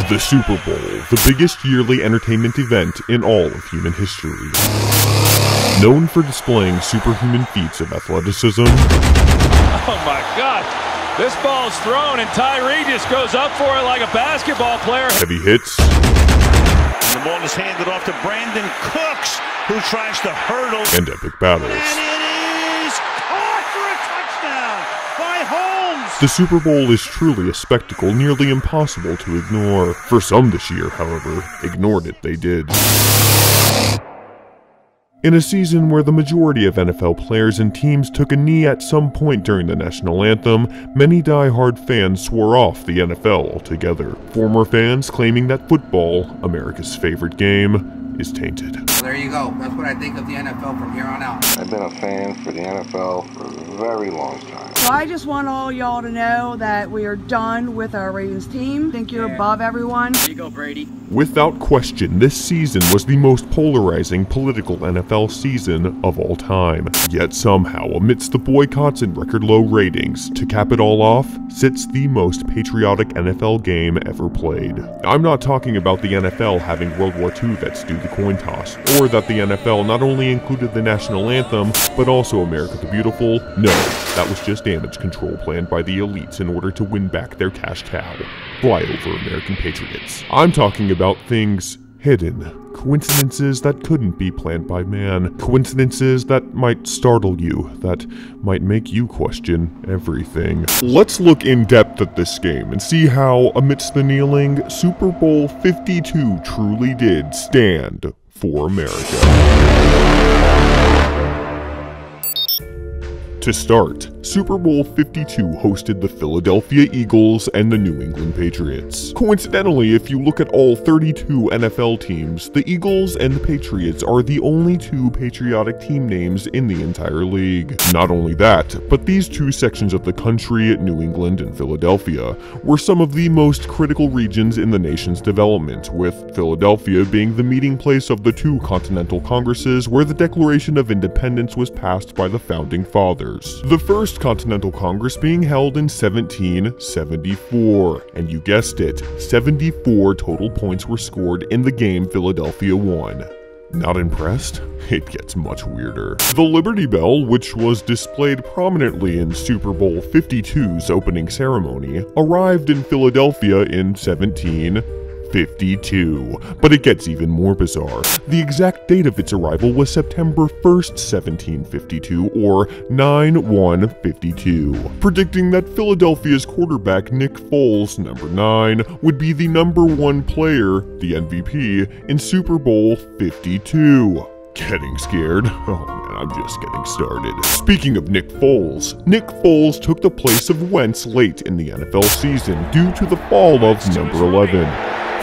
The Super Bowl, the biggest yearly entertainment event in all of human history. Known for displaying superhuman feats of athleticism. Oh my God, this ball's thrown and Tyree just goes up for it like a basketball player. Heavy hits. And the ball is handed off to Brandon Cooks, who tries to hurdle. And epic battles. And it is caught for a touchdown by Holmes. The Super Bowl is truly a spectacle nearly impossible to ignore. For some this year, however, ignored it they did. In a season where the majority of NFL players and teams took a knee at some point during the national anthem, many die-hard fans swore off the NFL altogether. Former fans claiming that football, America's favorite game, is tainted. There you go. That's what I think of the NFL from here on out. I've been a fan for the NFL for a very long time. So I just want all y'all to know that we are done with our Ravens team. Think you're above everyone. There you go, Brady. Without question, this season was the most polarizing political NFL season of all time. Yet somehow, amidst the boycotts and record-low ratings, to cap it all off, sits the most patriotic NFL game ever played. I'm not talking about the NFL having World War II vets do the coin toss, or that the NFL not only included the national anthem, but also America the Beautiful. No, that was just damage control planned by the elites in order to win back their cash cow. Fly over American patriots. I'm talking about things hidden. Coincidences that couldn't be planned by man. Coincidences that might startle you, that might make you question everything. Let's look in depth at this game and see how, amidst the kneeling, Super Bowl 52 truly did stand for America. To start, Super Bowl 52 hosted the Philadelphia Eagles and the New England Patriots. Coincidentally, if you look at all 32 NFL teams, the Eagles and the Patriots are the only two patriotic team names in the entire league. Not only that, but these two sections of the country, New England and Philadelphia, were some of the most critical regions in the nation's development, with Philadelphia being the meeting place of the two Continental Congresses where the Declaration of Independence was passed by the Founding Fathers. The first Continental Congress being held in 1774, and you guessed it, 74 total points were scored in the game Philadelphia won. Not impressed? It gets much weirder. The Liberty Bell, which was displayed prominently in Super Bowl 52's opening ceremony, arrived in Philadelphia in 1752, but it gets even more bizarre. The exact date of its arrival was September 1st, 1752, or 9/1/52, predicting that Philadelphia's quarterback Nick Foles, number 9, would be the number 1 player, the MVP, in Super Bowl 52. Getting scared? Oh man, I'm just getting started. Speaking of Nick Foles took the place of Wentz late in the NFL season due to the fall of number 11.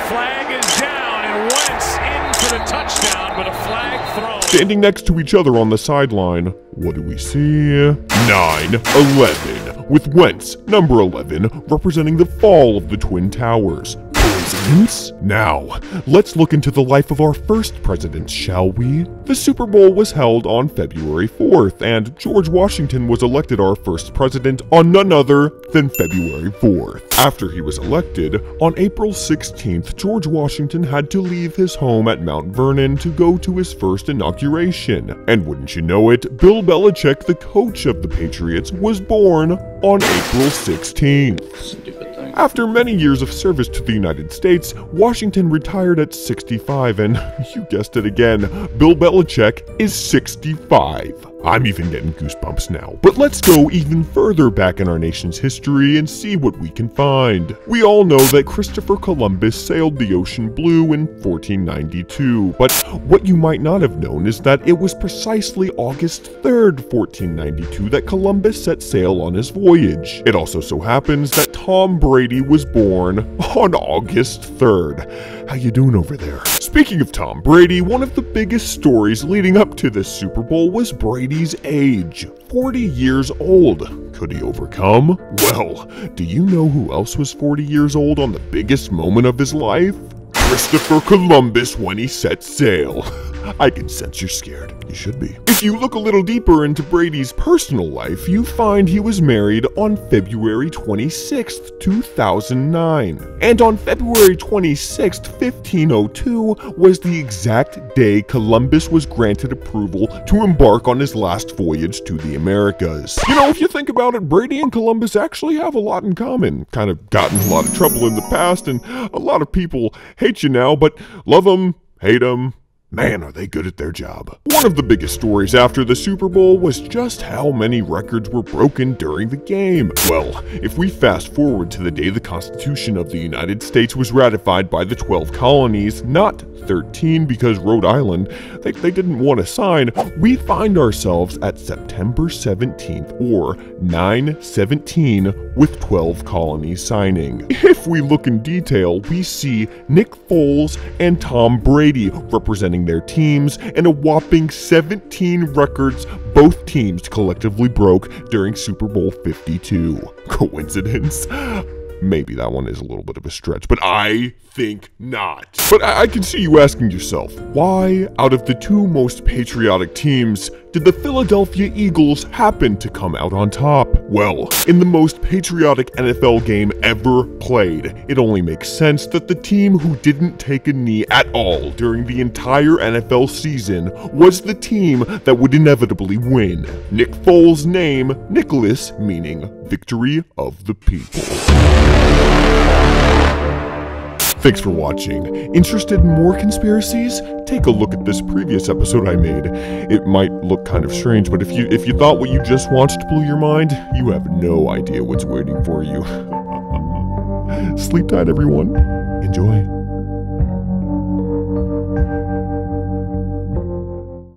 Flag is down and Wentz into the touchdown, but a flag thrown. Standing next to each other on the sideline, what do we see? 9/11, with Wentz, number 11, representing the fall of the Twin Towers. Coincidence? Now, let's look into the life of our first president, shall we? The Super Bowl was held on February 4th, and George Washington was elected our first president on none other than February 4th. After he was elected, on April 16th, George Washington had to leave his home at Mount Vernon to go to his first inauguration. And wouldn't you know it, Bill Belichick, the coach of the Patriots, was born on April 16th. After many years of service to the United States, Washington retired at 65, and you guessed it again, Bill Belichick is 65. I'm even getting goosebumps now. But let's go even further back in our nation's history and see what we can find. We all know that Christopher Columbus sailed the ocean blue in 1492, but what you might not have known is that it was precisely August 3rd, 1492 that Columbus set sail on his voyage. It also so happens that Tom Brady was born on August 3rd. How you doing over there? Speaking of Tom Brady, one of the biggest stories leading up to this Super Bowl was Brady's age. 40 years old. Could he overcome? Well, do you know who else was 40 years old on the biggest moment of his life? Christopher Columbus when he set sail. I can sense you're scared. You should be. If you look a little deeper into Brady's personal life, you find he was married on February 26th, 2009. And on February 26th, 1502 was the exact day Columbus was granted approval to embark on his last voyage to the Americas. You know, if you think about it, Brady and Columbus actually have a lot in common. Kind of gotten in a lot of trouble in the past, and a lot of people hate you now, but love them, hate them. Man, are they good at their job. One of the biggest stories after the Super Bowl was just how many records were broken during the game. Well, if we fast forward to the day the Constitution of the United States was ratified by the 12 colonies, not 13 because Rhode Island, they didn't want to sign, we find ourselves at September 17th, or 9/17, with 12 colonies signing. If we look in detail, we see Nick Foles and Tom Brady representing their teams, and a whopping 17 records both teams collectively broke during Super Bowl 52. Coincidence? Maybe that one is a little bit of a stretch, but I think not. But I can see you asking yourself, why, out of the two most patriotic teams, did the Philadelphia Eagles happen to come out on top? Well, in the most patriotic NFL game ever played, it only makes sense that the team who didn't take a knee at all during the entire NFL season was the team that would inevitably win. Nick Foles' name, Nicholas, meaning victory of the people. Thanks for watching. Interested in more conspiracies? Take a look at this previous episode I made. It might look kind of strange, but if you thought what you just watched blew your mind, you have no idea what's waiting for you. Sleep tight, everyone. Enjoy.